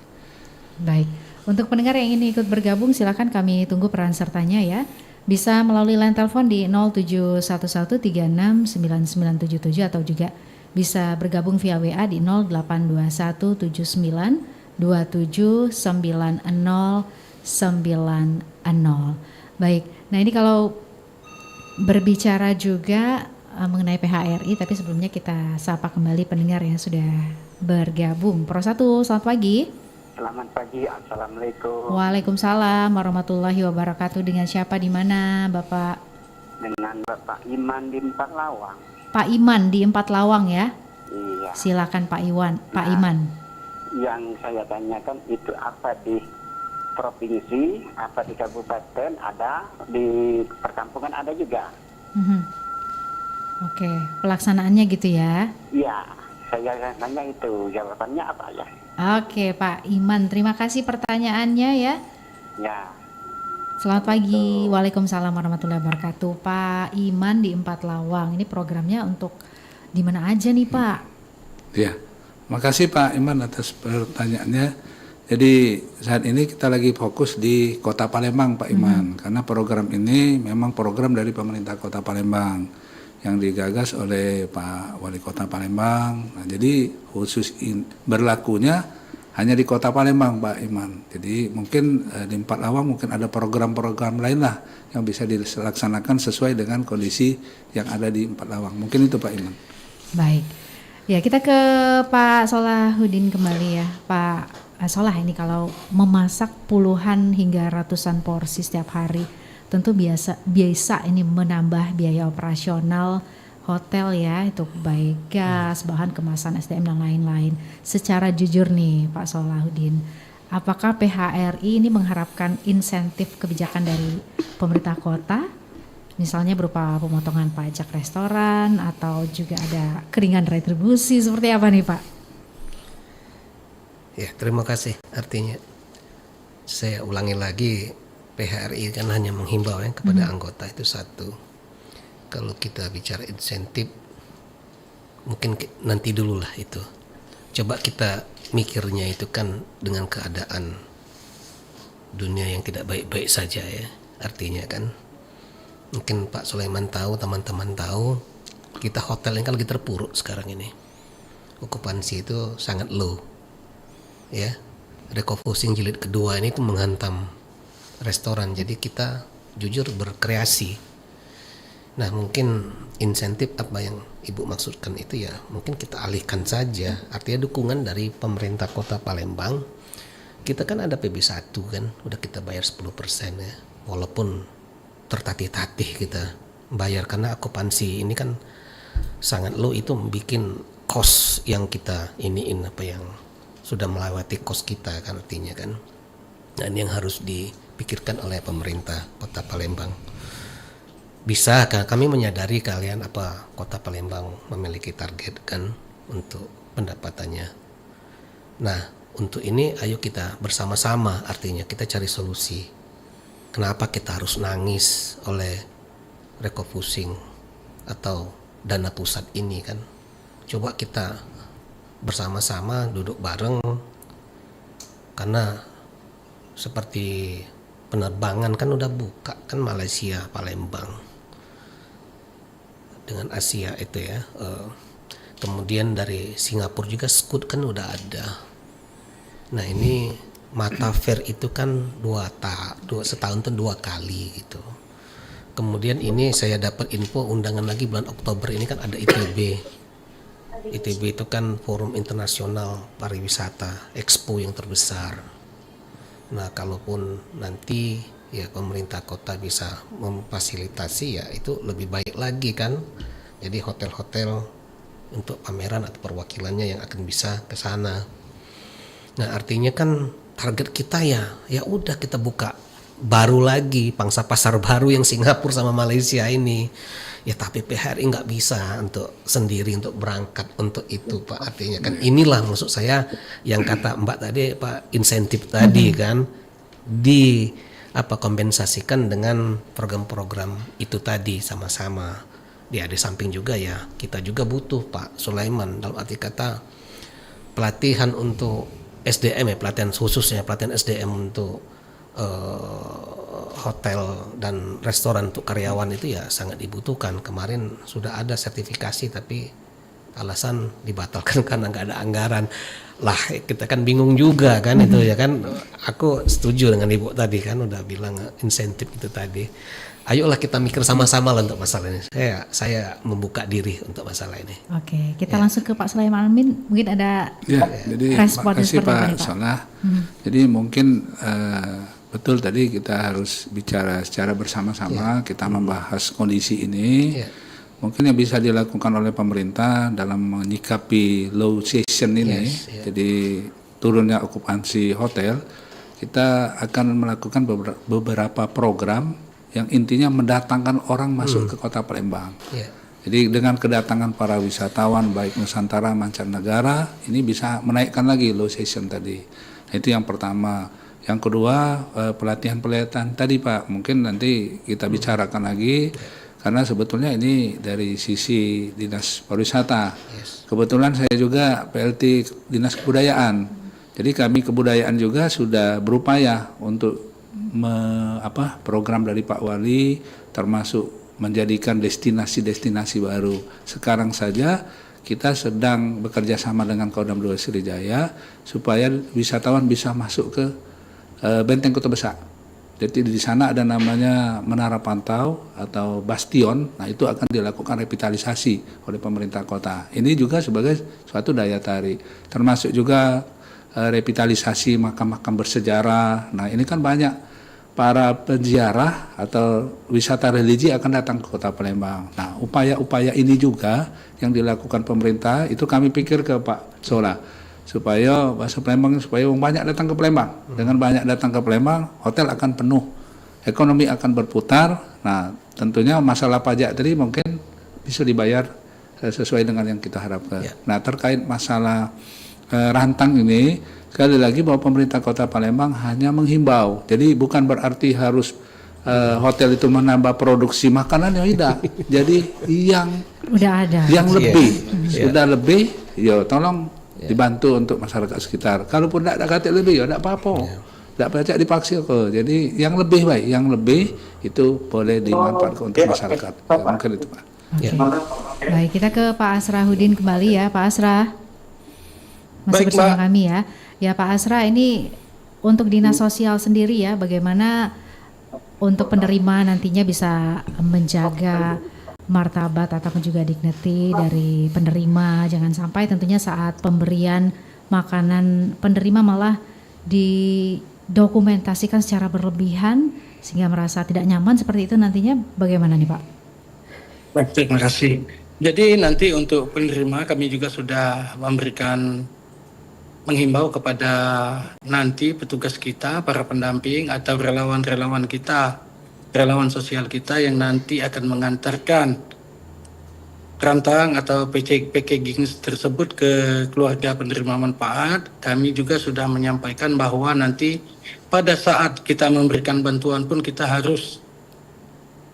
B: Baik, untuk pendengar yang ingin ikut bergabung silakan kami tunggu peran sertanya ya. Bisa melalui line telepon di 0711369977 atau juga bisa bergabung via WA di 082179099090. Baik, nah ini kalau berbicara juga mengenai PHRI, tapi sebelumnya kita sapa kembali pendengar yang sudah bergabung. Pro 1, selamat pagi.
G: Selamat pagi, Assalamualaikum.
B: Waalaikumsalam warahmatullahi wabarakatuh. Dengan siapa di mana, Bapak?
G: Dengan Bapak Iman di Empat Lawang.
B: Pak Iman di Empat Lawang ya?
G: Iya.
B: Silakan Pak Iman.
G: Yang saya tanyakan itu apa di provinsi, apa di kabupaten ada, di perkampungan ada juga.
B: Oke, pelaksanaannya gitu ya?
G: Iya, saya tanya itu, jawabannya apa ya?
B: Oke Pak Iman, terima kasih pertanyaannya ya.
G: Ya.
B: Selamat pagi, Waalaikumsalam warahmatullahi wabarakatuh. Pak Iman di Empat Lawang, ini programnya untuk di mana aja nih Pak?
C: Ya, makasih Pak Iman atas pertanyaannya. Jadi saat ini kita lagi fokus di Kota Palembang Pak Iman, karena program ini memang program dari pemerintah Kota Palembang yang digagas oleh Pak Wali Kota Palembang. Nah, jadi khusus berlakunya hanya di Kota Palembang Pak Iman. Jadi mungkin di Empat Lawang mungkin ada program-program lain lah yang bisa dilaksanakan sesuai dengan kondisi yang ada di Empat Lawang. Mungkin itu Pak Iman.
B: Baik, ya kita ke Pak Solahuddin kembali ya. Pak Solah, ini kalau memasak puluhan hingga ratusan porsi setiap hari, tentu biasa ini menambah biaya operasional hotel ya, itu baik gas, bahan kemasan, SDM dan lain-lain. Secara jujur nih Pak Solahuddin, apakah PHRI ini mengharapkan insentif kebijakan dari pemerintah kota, misalnya berupa pemotongan pajak restoran atau juga ada keringan retribusi, seperti apa nih Pak?
D: Ya, terima kasih. Artinya saya ulangi lagi, PHRI kan hanya menghimbau ya kepada anggota itu satu. Kalau kita bicara insentif, mungkin nanti dulu lah itu. Coba kita mikirnya itu kan dengan keadaan dunia yang tidak baik-baik saja ya. Artinya kan, mungkin Pak Sulaiman tahu, teman-teman tahu, kita hotel ini kan lagi terpuruk sekarang ini. Okupansi itu sangat low. Ya, refocusing jilid kedua ini itu menghantam restoran. Jadi kita jujur berkreasi. Nah mungkin insentif apa yang Ibu maksudkan itu ya mungkin kita alihkan saja, artinya dukungan dari pemerintah Kota Palembang. Kita kan ada PB1 kan, udah kita bayar 10% ya, walaupun tertatih-tatih kita bayar karena okupansi ini kan sangat low, itu bikin kos yang kita iniin apa yang sudah melewati kos kita kan artinya kan. Dan yang harus dipikirkan oleh pemerintah Kota Palembang. Bisa kan kami menyadari kalian apa Kota Palembang memiliki target kan untuk pendapatannya. Nah, untuk ini ayo kita bersama-sama, artinya kita cari solusi. Kenapa kita harus nangis oleh refocusing atau dana pusat ini kan? Coba kita bersama-sama duduk bareng, karena seperti penerbangan kan udah buka kan Malaysia Palembang dengan Asia itu ya, kemudian dari Singapura juga Scoot kan udah ada. Nah ini Mata Fair itu kan setahun tuh 2 kali gitu. Kemudian ini saya dapat info undangan lagi bulan Oktober ini kan ada ITB. ITB itu kan Forum Internasional Pariwisata Expo yang terbesar. Nah kalaupun nanti ya pemerintah kota bisa memfasilitasi ya itu lebih baik lagi kan. Jadi hotel-hotel untuk pameran atau perwakilannya yang akan bisa ke sana. Nah artinya kan target kita ya udah kita buka baru lagi pangsa pasar baru yang Singapura sama Malaysia ini. Ya tapi PHRI nggak bisa untuk sendiri untuk berangkat untuk itu Pak, artinya kan inilah maksud saya yang kata Mbak tadi Pak, insentif tadi kan kompensasikan dengan program-program itu tadi sama-sama. Ya di samping juga ya kita juga butuh Pak Sulaiman dalam arti kata pelatihan untuk SDM ya, pelatihan khususnya pelatihan SDM untuk hotel dan restoran untuk karyawan itu ya sangat dibutuhkan. Kemarin sudah ada sertifikasi tapi alasan dibatalkan karena nggak ada anggaran. Lah kita kan bingung juga kan itu ya kan. Aku setuju dengan Ibu tadi kan udah bilang insentif itu tadi. Ayolah kita mikir sama-sama lah untuk masalah ini. Saya membuka diri untuk masalah ini.
B: Oke, kita langsung ke Pak Sulaiman Amin. Mungkin ada
C: jadi
B: respon
C: makasih
B: seperti
C: Pak
B: ini, Pak.
C: Solah. Jadi mungkin betul tadi kita harus bicara secara bersama-sama, kita membahas kondisi ini. Mungkin yang bisa dilakukan oleh pemerintah dalam menyikapi low season ini, jadi turunnya okupansi hotel, kita akan melakukan beberapa program yang intinya mendatangkan orang masuk ke Kota Palembang. Jadi dengan kedatangan para wisatawan baik Nusantara mancanegara ini bisa menaikkan lagi low season tadi. Nah, itu yang pertama. Yang kedua pelatihan-pelatihan tadi Pak, mungkin nanti kita bicarakan lagi karena sebetulnya ini dari sisi Dinas Pariwisata. Kebetulan saya juga PLT Dinas Kebudayaan. Jadi kami kebudayaan juga sudah berupaya untuk program dari Pak Wali termasuk menjadikan destinasi-destinasi baru. Sekarang saja kita sedang bekerja sama dengan Kodam 2 Sriwijaya supaya wisatawan bisa masuk ke Benteng Kota Besar. Jadi di sana ada namanya Menara Pantau atau Bastion. Nah itu akan dilakukan revitalisasi oleh pemerintah kota. Ini juga sebagai suatu daya tarik. Termasuk juga revitalisasi makam-makam bersejarah. Nah ini kan banyak para penziarah atau wisata religi akan datang ke Kota Palembang. Nah, upaya-upaya ini juga yang dilakukan pemerintah itu kami pikir ke Pak Sola supaya bahasa Palembang supaya banyak datang ke Palembang. Dengan banyak datang ke Palembang, hotel akan penuh, ekonomi akan berputar. Nah, tentunya masalah pajak tadi mungkin bisa dibayar sesuai dengan yang kita harapkan. Nah, terkait masalah rantang ini, sekali lagi bahwa pemerintah Kota Palembang hanya menghimbau. Jadi bukan berarti harus hotel itu menambah produksi makanan, ya tidak. Jadi yang
B: udah ada,
C: yang lebih sudah lebih, ya tolong dibantu untuk masyarakat sekitar. Kalaupun tidak ada kata lebih, ya tidak apa-apa. Tidak pajak dipaksa kok. Jadi yang lebih baik, yang lebih itu boleh dimanfaatkan untuk masyarakat. Ya, mungkin itu Pak.
B: Baik, kita ke Pak Asrahudin kembali ya, Pak Asrah. Masih
E: Baik,
B: bersama
E: Mbak.
B: kami ya. Ya Pak Asra, ini untuk Dinas Sosial sendiri ya, bagaimana untuk penerima nantinya bisa menjaga martabat ataupun juga dignity dari penerima. Jangan sampai tentunya saat pemberian makanan penerima malah didokumentasikan secara berlebihan sehingga merasa tidak nyaman, seperti itu nantinya bagaimana nih Pak?
E: Baik, terima kasih. Jadi nanti untuk penerima kami juga sudah menghimbau kepada nanti petugas kita, para pendamping atau relawan-relawan kita, relawan sosial kita yang nanti akan mengantarkan rantang atau packaging tersebut ke keluarga penerima manfaat. Kami juga sudah menyampaikan bahwa nanti pada saat kita memberikan bantuan pun kita harus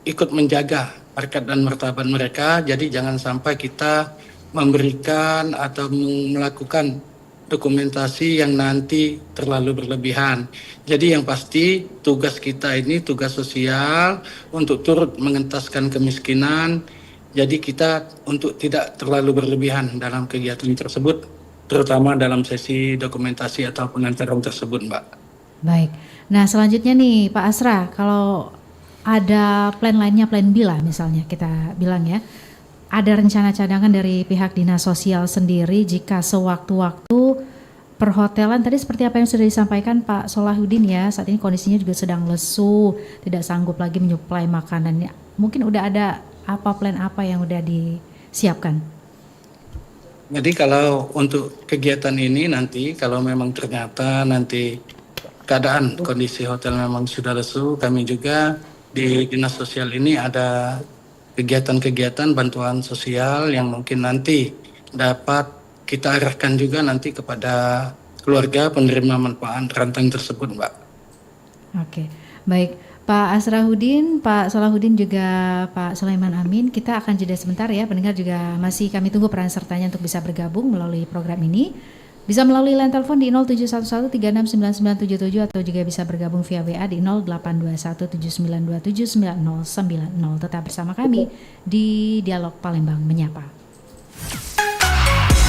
E: ikut menjaga harkat dan martabat mereka. Jadi jangan sampai kita memberikan atau melakukan dokumentasi yang nanti terlalu berlebihan. Jadi yang pasti tugas kita ini tugas sosial untuk turut mengentaskan kemiskinan. Jadi kita untuk tidak terlalu berlebihan dalam kegiatan tersebut, terutama dalam sesi dokumentasi atau pengantaran tersebut, Mbak.
B: Baik. Nah selanjutnya nih Pak Asra, kalau ada plan lainnya, plan B lah misalnya kita bilang ya, ada rencana cadangan dari pihak dinas sosial sendiri jika sewaktu-waktu perhotelan tadi seperti apa yang sudah disampaikan Pak Solahuddin ya, saat ini kondisinya juga sedang lesu, tidak sanggup lagi menyuplai makanannya. Mungkin udah ada plan apa yang udah disiapkan?
E: Jadi kalau untuk kegiatan ini nanti kalau memang ternyata nanti keadaan kondisi hotel memang sudah lesu, kami juga di dinas sosial ini ada kegiatan-kegiatan bantuan sosial yang mungkin nanti dapat kita arahkan juga nanti kepada keluarga penerima manfaat rantang tersebut, Mbak.
B: Oke, baik. Pak Asrahuddin, Pak Solahuddin juga Pak Sulaiman Amin, kita akan jeda sebentar ya, pendengar juga masih kami tunggu peran sertanya untuk bisa bergabung melalui program ini. Bisa melalui line telepon di 0711369977 atau juga bisa bergabung via WA di 082179279090. Tetap bersama kami di Dialog Palembang Menyapa.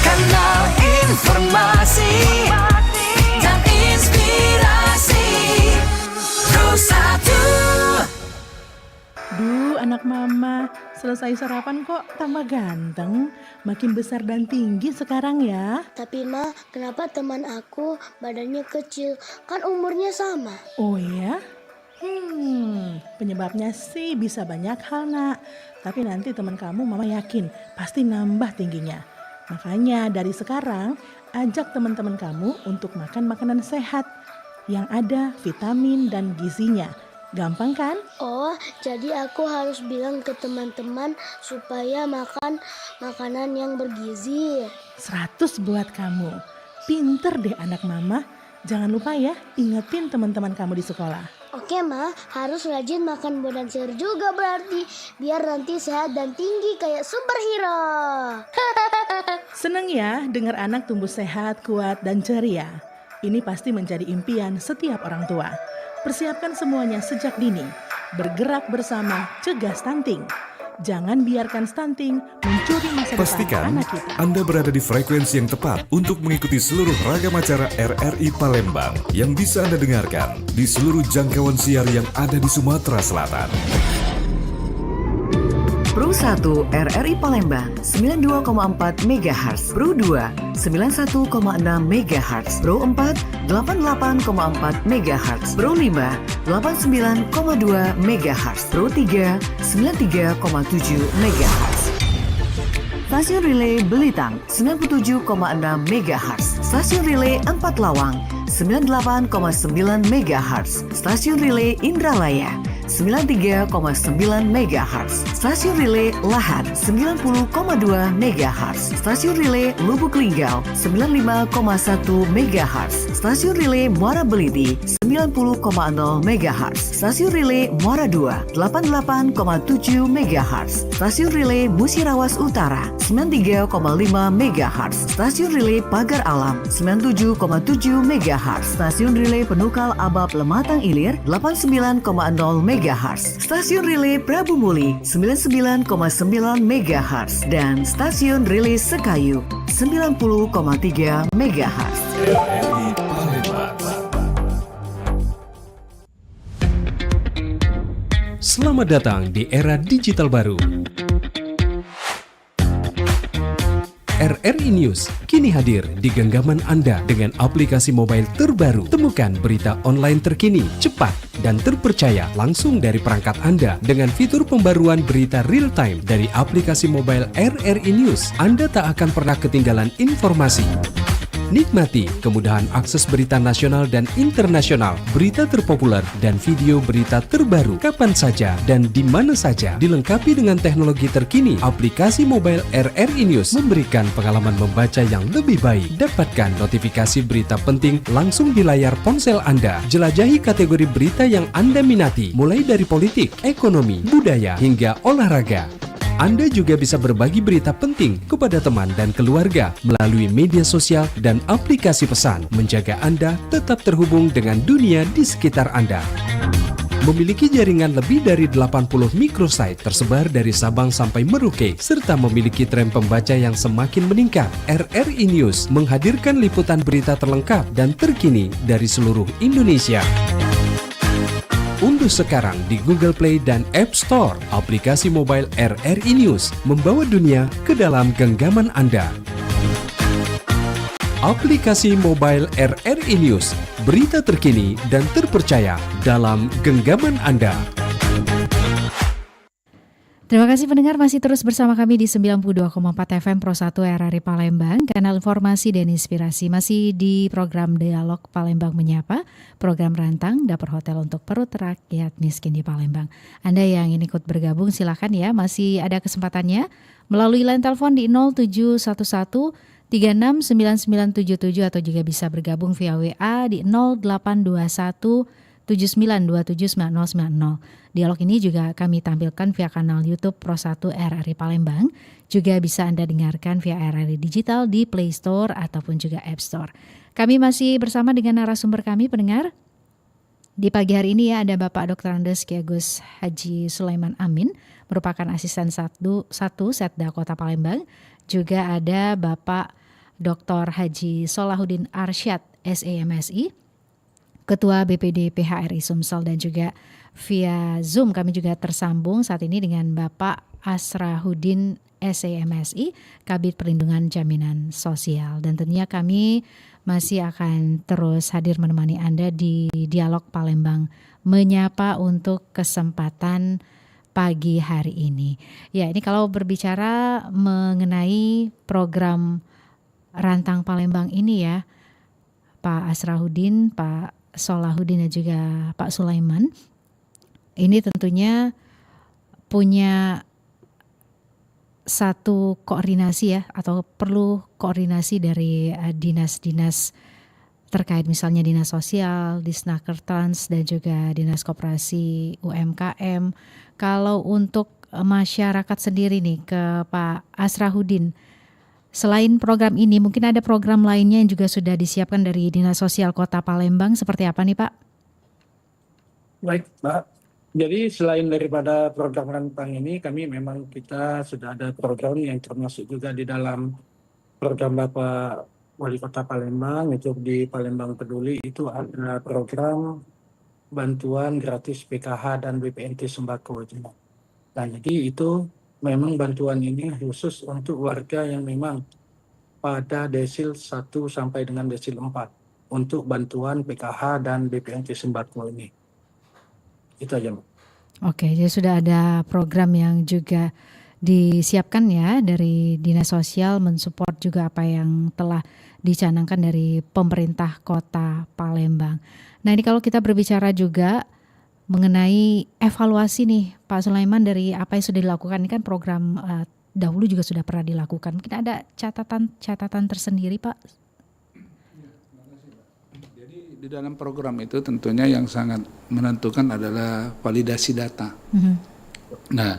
H: Kanal informasi dan inspirasi Pro1.
I: Duh, anak mama, selesai sarapan kok tambah ganteng, makin besar dan tinggi sekarang ya.
J: Tapi Ma, kenapa teman aku badannya kecil? Kan umurnya sama.
I: Oh ya? Penyebabnya sih bisa banyak hal nak. Tapi nanti teman kamu mama yakin pasti nambah tingginya. Makanya dari sekarang ajak teman-teman kamu untuk makan makanan sehat yang ada vitamin dan gizinya. Gampang kan?
J: Oh, jadi aku harus bilang ke teman-teman supaya makan makanan yang bergizi.
I: 100 buat kamu. Pinter deh anak mama. Jangan lupa ya, ingetin teman-teman kamu di sekolah.
J: Oke Ma, harus rajin makan buah dan sayur juga berarti. Biar nanti sehat dan tinggi kayak superhero.
I: Seneng ya dengar anak tumbuh sehat, kuat, dan ceria. Ini pasti menjadi impian setiap orang tua. Persiapkan semuanya sejak dini. Bergerak bersama, cegah stunting. Jangan biarkan stunting mencuri masa depan
A: Pastikan
I: anak kita.
A: Anda berada di frekuensi yang tepat untuk mengikuti seluruh ragam acara RRI Palembang yang bisa Anda dengarkan di seluruh jangkauan siar yang ada di Sumatera Selatan.
K: Pro 1 RRI Palembang 92,4 MHz, Pro 2 91,6 MHz, Pro 4 88,4 MHz, Pro 5 89,2 MHz, Pro 3 93,7 MHz. Stasiun Relay Belitang 97,6 MHz, Stasiun Relay 4 Lawang 98,9 MHz, Stasiun Relay Indralaya 93,9 MHz, Stasiun Relay Lahat 90,2 MHz, Stasiun Relay Lubuk Linggau 95,1 MHz, Stasiun Relay Muara Beliti 90,0 MHz, Stasiun Relay Muara 2 88,7 MHz, Stasiun Relay Musirawas Utara 93,5 MHz, Stasiun Relay Pagar Alam 97,7 MHz, Stasiun Relay Penukal Abab Lematang Ilir 89,0 MHz, Stasiun Relay Prabu Muli 99,9 MHz, dan Stasiun Relay Sekayu 90,3 MHz.
A: RRI Palembang.
L: Selamat datang di era digital baru. RRI News kini hadir di genggaman Anda dengan aplikasi mobile terbaru. Temukan berita online terkini, cepat, dan terpercaya langsung dari perangkat Anda dengan fitur pembaruan berita real time dari aplikasi mobile RRI News. Anda tak akan pernah ketinggalan informasi. Nikmati kemudahan akses berita nasional dan internasional, berita terpopuler, dan video berita terbaru kapan saja dan di mana saja. Dilengkapi dengan teknologi terkini, aplikasi mobile RRI News memberikan pengalaman membaca yang lebih baik. Dapatkan notifikasi berita penting langsung di layar ponsel Anda. Jelajahi kategori berita yang Anda minati, mulai dari politik, ekonomi, budaya, hingga olahraga. Anda juga bisa berbagi berita penting kepada teman dan keluarga melalui media sosial dan aplikasi pesan, menjaga Anda tetap terhubung dengan dunia di sekitar Anda. Memiliki jaringan lebih dari 80 microsite tersebar dari Sabang sampai Merauke, serta memiliki tren pembaca yang semakin meningkat. RRI News menghadirkan liputan berita terlengkap dan terkini dari seluruh Indonesia. Unduh sekarang di Google Play dan App Store aplikasi mobile RRI News, membawa dunia ke dalam genggaman Anda. Aplikasi mobile RRI News, berita terkini dan terpercaya dalam genggaman Anda.
B: Terima kasih pendengar masih terus bersama kami di 92,4 FM Pro 1 RRI Palembang, kanal informasi dan inspirasi. Masih di program Dialog Palembang Menyapa, program rantang dapur hotel untuk perut rakyat miskin di Palembang. Anda yang ingin ikut bergabung silakan ya, masih ada kesempatannya melalui line telepon di 0711 369977 atau juga bisa bergabung via WA di 0821 79279090. Dialog ini juga kami tampilkan via kanal YouTube Pro 1 RRI Palembang. Juga bisa Anda dengarkan via RRI Digital di Play Store ataupun juga App Store. Kami masih bersama dengan narasumber kami pendengar. Di pagi hari ini ya ada Bapak Dr. Andes Ki Agus Haji Sulaiman Amin, merupakan asisten 1 Setda Kota Palembang. Juga ada Bapak Dr. Haji Solahuddin Arsyad SEMSI, Ketua BPD PHRI Sumsel, dan juga via Zoom kami juga tersambung saat ini dengan Bapak Asrahuddin SEMSI, Kabid Perlindungan Jaminan Sosial. Dan tentunya kami masih akan terus hadir menemani Anda di Dialog Palembang Menyapa untuk kesempatan pagi hari ini. Ya, ini kalau berbicara mengenai program Rantang Palembang ini ya, Pak Asrahuddin, Pak Solahuddin dan juga Pak Sulaiman, ini tentunya punya satu koordinasi ya, atau perlu koordinasi dari dinas-dinas terkait, misalnya Dinas Sosial, Disnakertrans, dan juga Dinas Koperasi UMKM. Kalau untuk masyarakat sendiri nih ke Pak Asrahuddin, selain program ini mungkin ada program lainnya yang juga sudah disiapkan dari Dinas Sosial Kota Palembang, seperti apa nih Pak?
E: Baik Mbak, jadi selain daripada program rantang ini, kami memang kita sudah ada program yang termasuk juga di dalam program Bapak Wali Kota Palembang, itu di Palembang Peduli, itu ada program bantuan gratis PKH dan BPNT sembako. Nah jadi itu memang bantuan ini khusus untuk warga yang memang pada desil 1 sampai dengan desil 4 untuk bantuan PKH dan BPNT sembako ini. Itu aja Mbak.
B: Oke, jadi sudah ada program yang juga disiapkan ya dari Dinas Sosial, mensupport juga apa yang telah dicanangkan dari pemerintah Kota Palembang. Nah ini kalau kita berbicara juga mengenai evaluasi nih Pak Sulaiman dari apa yang sudah dilakukan, ini kan program dahulu juga sudah pernah dilakukan. Mungkin ada catatan tersendiri Pak?
C: Jadi di dalam program itu tentunya yang sangat menentukan adalah validasi data. Nah,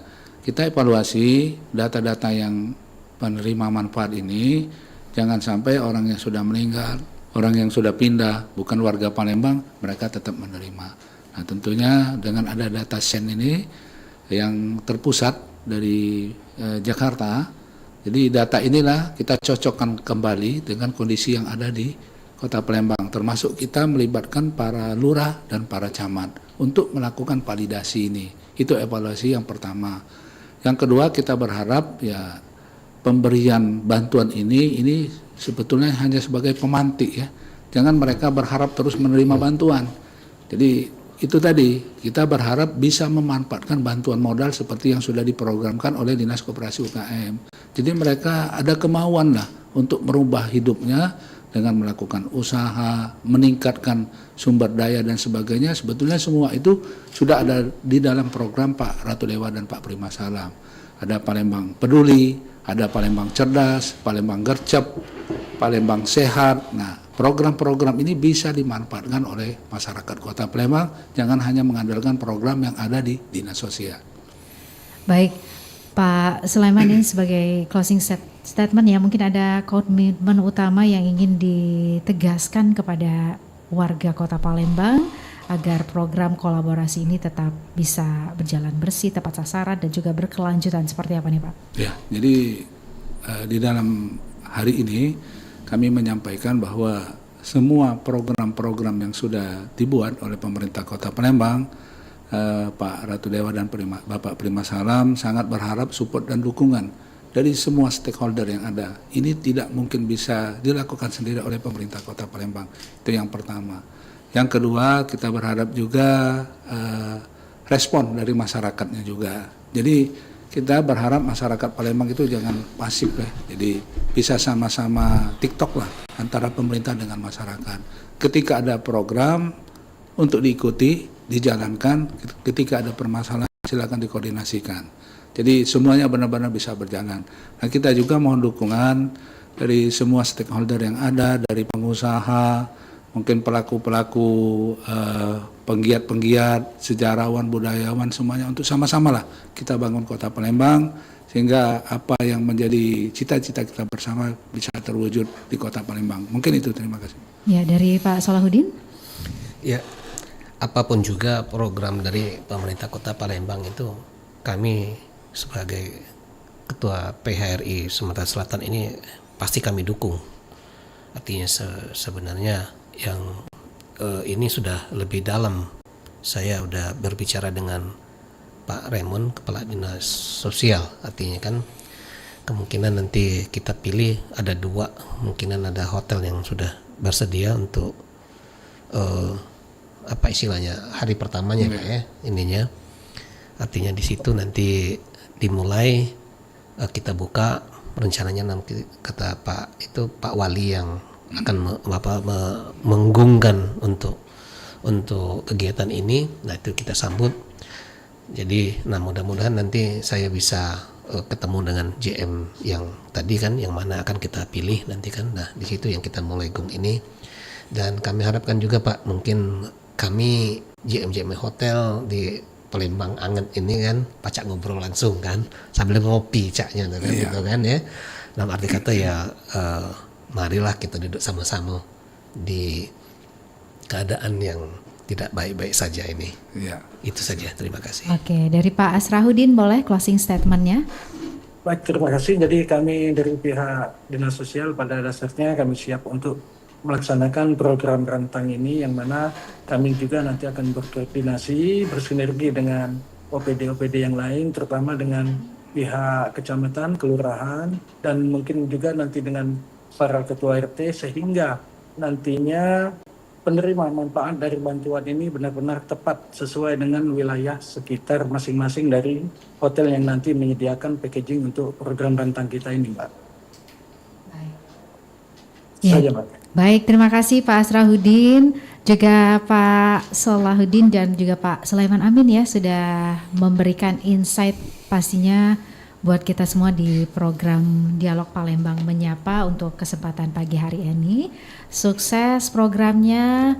C: kita evaluasi data-data yang penerima manfaat ini, jangan sampai orang yang sudah meninggal, orang yang sudah pindah, bukan warga Palembang, mereka tetap menerima. Nah tentunya dengan ada data SEN ini yang terpusat dari Jakarta, jadi data inilah kita cocokkan kembali dengan kondisi yang ada di Kota Palembang, termasuk kita melibatkan para lurah dan para camat untuk melakukan validasi ini. Itu evaluasi yang pertama. Yang kedua, kita berharap ya pemberian bantuan ini sebetulnya hanya sebagai pemantik ya. Jangan mereka berharap terus menerima bantuan. Jadi itu tadi, kita berharap bisa memanfaatkan bantuan modal seperti yang sudah diprogramkan oleh Dinas Koperasi UKM. Jadi mereka ada kemauan lah untuk merubah hidupnya dengan melakukan usaha, meningkatkan sumber daya dan sebagainya. Sebetulnya semua itu sudah ada di dalam program Pak Ratu Dewa dan Pak Prima Salam. Ada Palembang Peduli, ada Palembang Cerdas, Palembang Gercep, Palembang Sehat. Nah, program-program ini bisa dimanfaatkan oleh masyarakat Kota Palembang. Jangan hanya mengandalkan program yang ada di Dinas Sosial.
B: Baik, Pak Sulaiman, ini sebagai closing statement ya, mungkin ada komitmen utama yang ingin ditegaskan kepada warga Kota Palembang agar program kolaborasi ini tetap bisa berjalan bersih, tepat sasaran, dan juga berkelanjutan. Seperti apa nih Pak?
C: Ya, jadi di dalam hari ini kami menyampaikan bahwa semua program-program yang sudah dibuat oleh pemerintah Kota Palembang, Pak Ratu Dewa dan Bapak Prima Salam sangat berharap support dan dukungan dari semua stakeholder yang ada. Ini tidak mungkin bisa dilakukan sendiri oleh pemerintah Kota Palembang. Itu yang pertama. Yang kedua, kita berharap juga respon dari masyarakatnya juga. Jadi kita berharap masyarakat Palembang itu jangan pasif ya. Jadi bisa sama-sama TikTok lah antara pemerintah dengan masyarakat. Ketika ada program untuk diikuti, dijalankan, ketika ada permasalahan silakan dikoordinasikan. Jadi semuanya benar-benar bisa berjalan. Nah, kita juga mohon dukungan dari semua stakeholder yang ada, dari pengusaha, mungkin pelaku-pelaku, penggiat-penggiat, sejarawan, budayawan, semuanya untuk sama-sama lah kita bangun Kota Palembang sehingga apa yang menjadi cita-cita kita bersama bisa terwujud di Kota Palembang. Mungkin itu, terima kasih.
B: Ya, dari Pak Salahuddin.
D: Ya, apapun juga program dari pemerintah Kota Palembang itu, kami sebagai Ketua PHRI Sumatera Selatan ini pasti kami dukung. Artinya sebenarnya yang ini sudah lebih dalam. Saya udah berbicara dengan Pak Raymond, Kepala Dinas Sosial. Artinya kan kemungkinan nanti kita pilih ada 2, kemungkinan ada hotel yang sudah bersedia untuk apa istilahnya hari pertamanya Pak ya ininya. Artinya di situ nanti dimulai kita buka, rencananya nanti kata Pak itu Pak Wali yang akan menggungkan untuk kegiatan ini. Nah, itu kita sambut. Jadi mudah-mudahan nanti saya bisa ketemu dengan JM yang tadi kan, yang mana akan kita pilih nanti kan. Nah, di situ yang kita mulai gung ini. Dan kami harapkan juga Pak, mungkin kami JM Hotel di Palembang Anget ini kan pacak ngobrol langsung kan sambil ngopi caknya kan, gitu kan ya. Dalam arti kata ya marilah kita duduk sama-sama di keadaan yang tidak baik-baik saja ini. Ya. Itu saja, terima kasih.
B: Oke, dari Pak Asrahuddin boleh closing statement-nya?
E: Baik, terima kasih. Jadi kami dari pihak Dinas Sosial pada dasarnya kami siap untuk melaksanakan program rantang ini, yang mana kami juga nanti akan berkoordinasi, bersinergi dengan OPD-OPD yang lain, terutama dengan pihak kecamatan, kelurahan, dan mungkin juga nanti dengan para ketua RT, sehingga nantinya penerima manfaat dari bantuan ini benar-benar tepat sesuai dengan wilayah sekitar masing-masing dari hotel yang nanti menyediakan packaging untuk program rantang kita ini, Mbak.
B: Ya.
E: Saja, Mbak.
B: Baik, terima kasih Pak Asrahuddin, juga Pak Salahuddin dan juga Pak Sulaiman Amin ya sudah memberikan insight pastinya buat kita semua di program Dialog Palembang Menyapa untuk kesempatan pagi hari ini. Sukses programnya,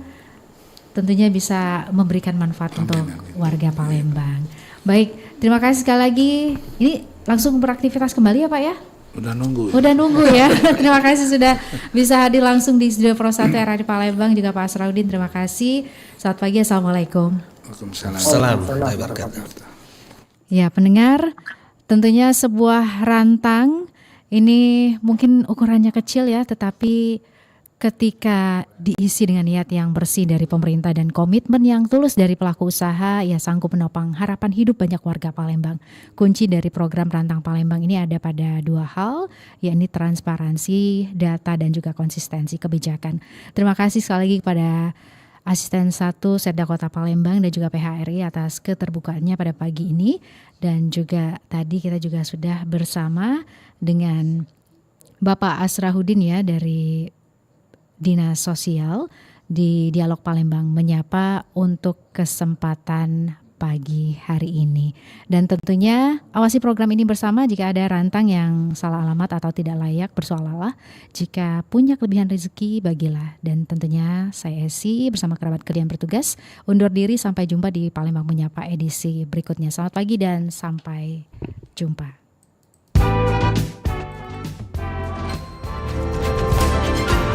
B: tentunya bisa memberikan manfaat untuk warga Palembang. Baik, terima kasih sekali lagi. Ini langsung beraktivitas kembali ya Pak ya?
C: Udah nunggu.
B: Udah nunggu ya. Terima kasih sudah bisa hadir langsung di Studio Pro 1 RRI Palembang, juga Pak Asrahuddin. Terima kasih. Selamat pagi, Assalamualaikum.
C: Waalaikumsalam.
B: Ya, pendengar, tentunya sebuah rantang ini mungkin ukurannya kecil ya, tetapi ketika diisi dengan niat yang bersih dari pemerintah dan komitmen yang tulus dari pelaku usaha, ia sanggup menopang harapan hidup banyak warga Palembang. Kunci dari program Rantang Palembang ini ada pada 2 hal, yakni transparansi, data, dan juga konsistensi kebijakan. Terima kasih sekali lagi kepada Asisten 1 Setda Kota Palembang dan juga PHRI atas keterbukaannya pada pagi ini. Dan juga tadi kita juga sudah bersama dengan Bapak Asrahuddin ya dari Dinas Sosial di Dialog Palembang menyapa untuk kesempatan pagi hari ini. Dan tentunya awasi program ini bersama. Jika ada rantang yang salah alamat atau tidak layak, bersoalalah. Jika punya kelebihan rezeki, bagilah. Dan tentunya saya Esi bersama kerabat kerja yang bertugas undur diri. Sampai jumpa di Palembang Menyapa edisi berikutnya. Selamat pagi dan sampai jumpa.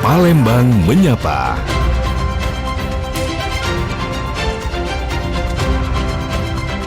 A: Palembang Menyapa.